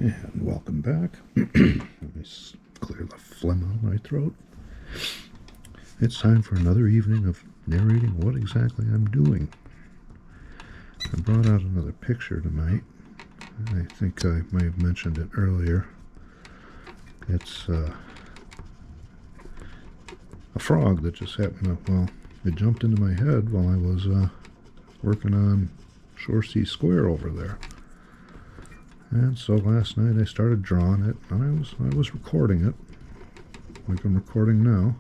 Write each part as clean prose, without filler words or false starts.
And welcome back. Let me clear the phlegm out of my throat. It's time for another evening of narrating what exactly I'm doing. I brought out another picture tonight. I think I might have mentioned it earlier. It's a frog that just happened to, well, it jumped into my head while I was working on Shore Sea Square over there. And so last night I started drawing it, and I was recording it, like I'm recording now.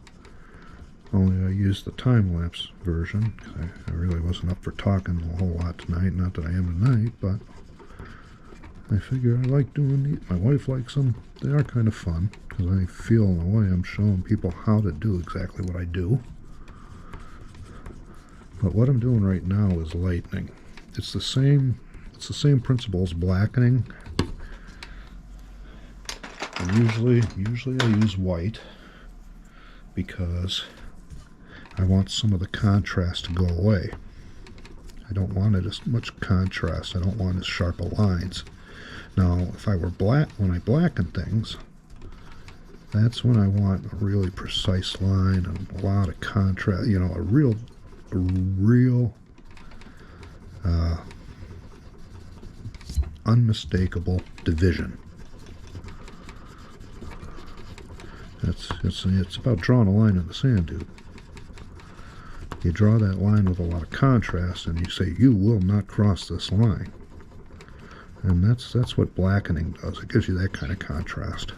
Only I used the time-lapse version, because I really wasn't up for talking a whole lot tonight. Not that I am tonight, but I figure I like doing these. My wife likes them. They are kind of fun, because I feel in a way I'm showing people how to do exactly what I do. But what I'm doing right now is lightening. It's the same principle as blackening. And usually I use white because I want some of the contrast to go away. I don't want it as much contrast. I don't want as sharp lines. Now, if I were when I blacken things, that's when I want a really precise line and a lot of contrast. You know, a real unmistakable division. It's about drawing a line in the sand, dude. You draw that line with a lot of contrast, and you say, you will not cross this line. And that's what blackening does. It gives you that kind of contrast.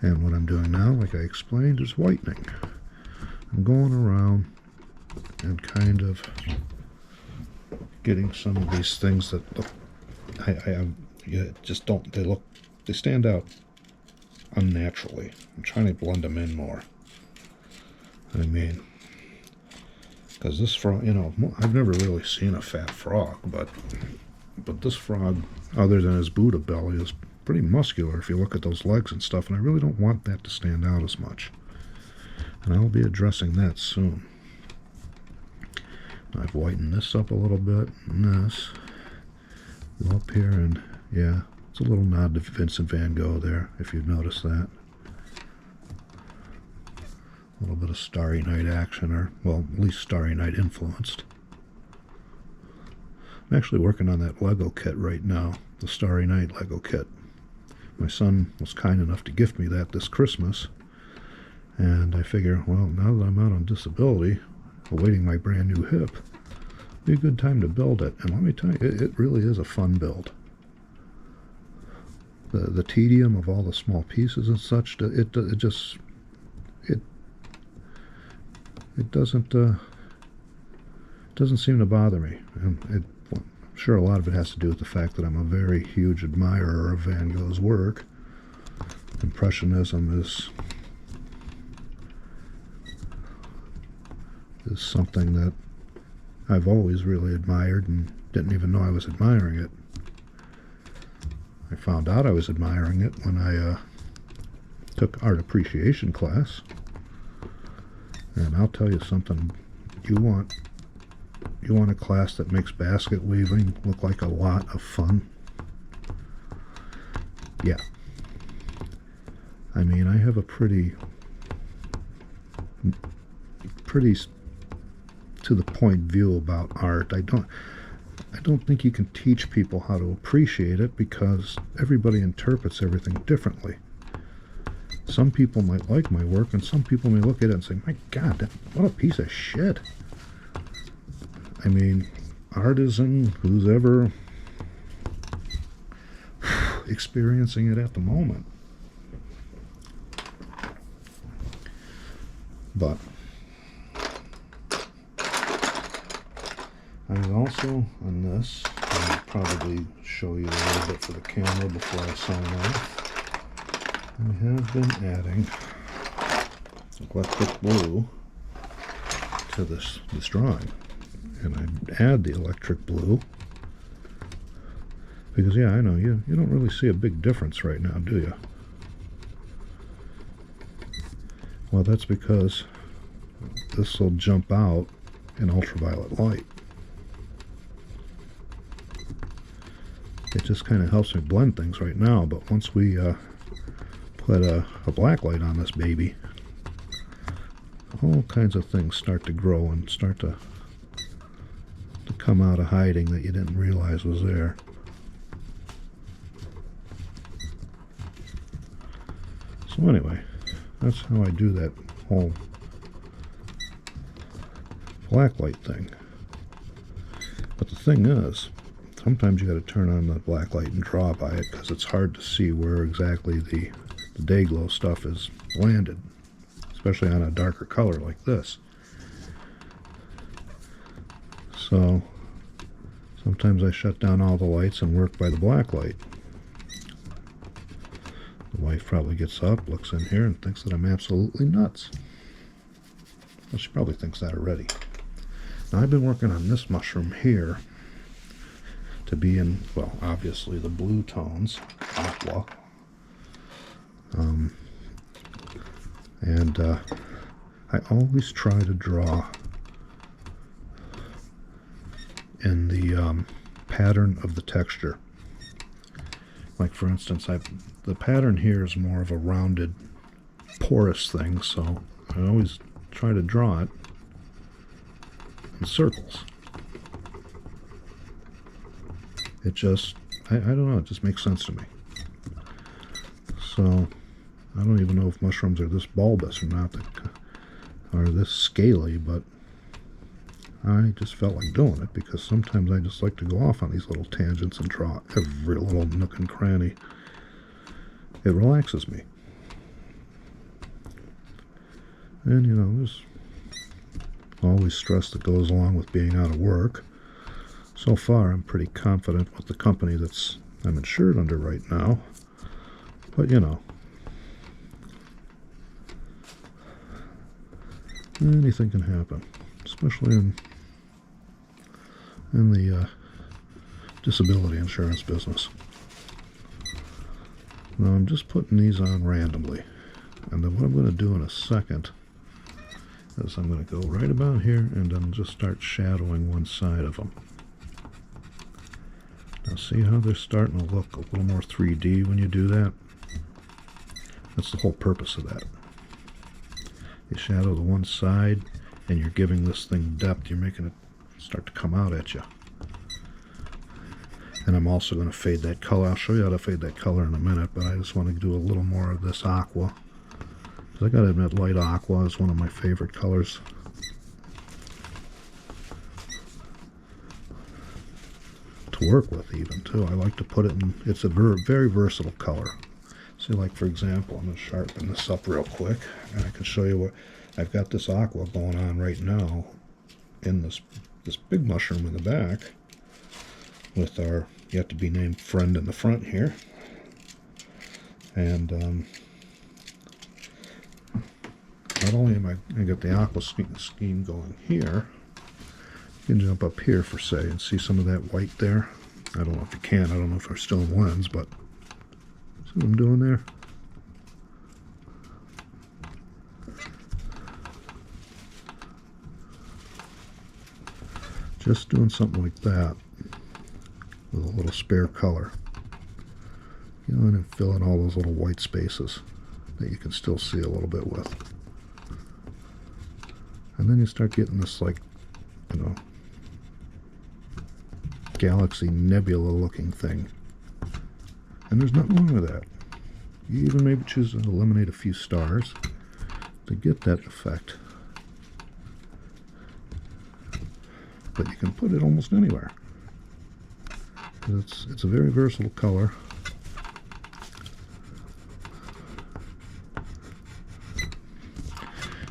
And what I'm doing now, like I explained, is whitening. I'm going around and kind of getting some of these things that look, they stand out unnaturally. I'm trying to blend them in more. I mean, because this frog, you know, I've never really seen a fat frog, but this frog, other than his Buddha belly, is pretty muscular if you look at those legs and stuff, and I really don't want that to stand out as much. And I'll be addressing that soon. I've whitened this up a little bit, and this. Go up here, and yeah, it's a little nod to Vincent van Gogh there, if you've noticed that. A little bit of Starry Night action, or, well, at least Starry Night influenced. I'm actually working on that Lego kit right now, the Starry Night Lego kit. My son was kind enough to gift me that this Christmas, and I figure, well, now that I'm out on disability, awaiting my brand new hip, it'd be a good time to build it. And let me tell you, it really is a fun build. The tedium of all the small pieces and such, it doesn't seem to bother me. And I'm sure a lot of it has to do with the fact that I'm a very huge admirer of Van Gogh's work. Impressionism is something that I've always really admired and didn't even know I was admiring it. I found out I was admiring it when I took art appreciation class. And I'll tell you something, you want a class that makes basket weaving look like a lot of fun? Yeah. I mean, I have a pretty to the point view about art. I don't think you can teach people how to appreciate it, because everybody interprets everything differently. Some people might like my work, and some people may look at it and say, my God, what a piece of shit. I mean, artisan, who's ever experiencing it at the moment. But I was also on this, I'll probably show you a little bit for the camera before I sign off. I have been adding electric blue to this drawing. And I add the electric blue because, yeah, I know you don't really see a big difference right now, do you? Well, that's because this will jump out in ultraviolet light. it just kind of helps me blend things right now. But once we put a black light on this baby, all kinds of things start to grow and start to come out of hiding that you didn't realize was there. So anyway, that's how I do that whole black light thing. But the thing is, sometimes you got to turn on the black light and draw by it because it's hard to see where exactly the day glow stuff is landed, especially on a darker color like this. So sometimes I shut down all the lights and work by the black light. The wife probably gets up, looks in here, and thinks that I'm absolutely nuts. Well, she probably thinks that already. Now, I've been working on this mushroom here to be in, well, obviously the blue tones, aqua. I always try to draw in the pattern of the texture. Like, for instance, the pattern here is more of a rounded, porous thing, so I always try to draw it in circles. It just, I don't know, it just makes sense to me. So, I don't even know if mushrooms are this bulbous or not, or this scaly, but I just felt like doing it because sometimes I just like to go off on these little tangents and draw every little nook and cranny. It relaxes me. And, you know, there's always stress that goes along with being out of work. So far, I'm pretty confident with the company that's I'm insured under right now. But, you know, anything can happen, especially in the disability insurance business. Now, I'm just putting these on randomly. And then what I'm going to do in a second is I'm going to go right about here and then just start shadowing one side of them. Now see how they're starting to look a little more 3D when you do that? That's the whole purpose of that. You shadow the one side and you're giving this thing depth. You're making it start to come out at you. And I'm also going to fade that color. I'll show you how to fade that color in a minute, but I just want to do a little more of this aqua. Because I got to admit, light aqua is one of my favorite colors. To work with even, too. I like to put it in, it's a very versatile color. See, like, for example, I'm going to sharpen this up real quick, and I can show you what, I've got this aqua going on right now in this big mushroom in the back with our yet to be named friend in the front here. And not only am I going to get the aqua scheme going here, you can jump up here for say and see some of that white there. I don't know if you can, I don't know if they're still in lens, but see what I'm doing there? Just doing something like that with a little spare color. You know, and fill in all those little white spaces that you can still see a little bit with. And then you start getting this, like, you know, galaxy nebula looking thing. And there's nothing wrong with that. You even maybe choose to eliminate a few stars to get that effect. But you can put it almost anywhere. It's a very versatile color.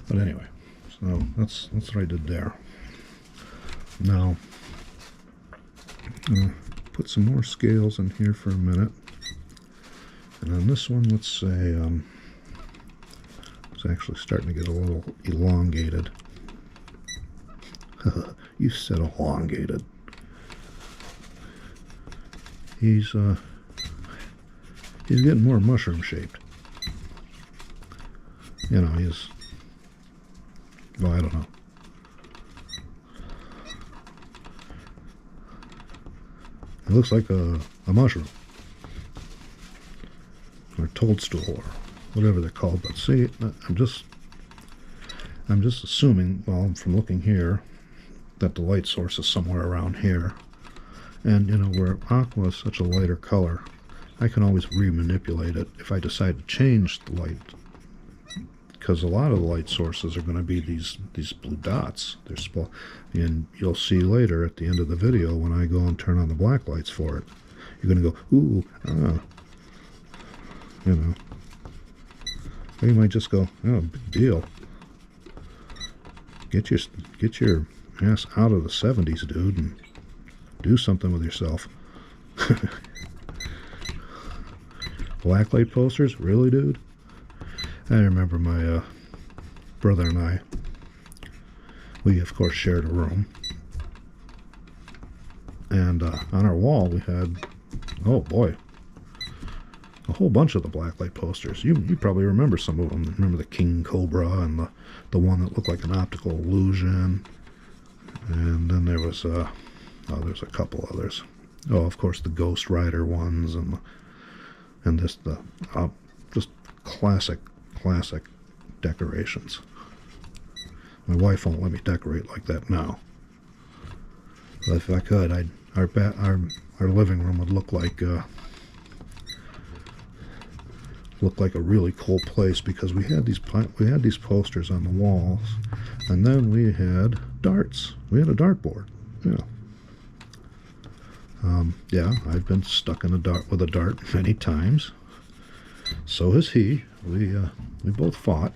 But anyway, so that's what I did there. Now, I'm going to put some more scales in here for a minute. And on this one, let's say it's actually starting to get a little elongated. You said elongated. He's getting more mushroom shaped. You know, he's, well, I don't know. It looks like a a mushroom. Or toadstool, or whatever they're called. But see, I'm just assuming, well, from looking here, that the light source is somewhere around here. And, you know, where aqua is such a lighter color, I can always remanipulate it if I decide to change the light. Because a lot of the light sources are going to be these blue dots. And you'll see later at the end of the video when I go and turn on the black lights for it. You're going to go, ooh, ah. You know. Or you might just go, oh, big deal. Get your ass out of the 70s, dude, and do something with yourself. Blacklight posters? Really, dude? I remember my brother and I, we of course shared a room. And on our wall we had, oh boy, a whole bunch of the blacklight posters. You probably remember some of them. Remember the King Cobra and the one that looked like an optical illusion. And then there was, there's a couple others. Oh, of course, the Ghost Rider ones and just classic decorations. My wife won't let me decorate like that now. But if I could, our living room would look like a really cool place, because we had these posters on the walls, and then we had darts. We had a dartboard. Yeah, I've been stuck in with a dart many times. So has he. We both fought.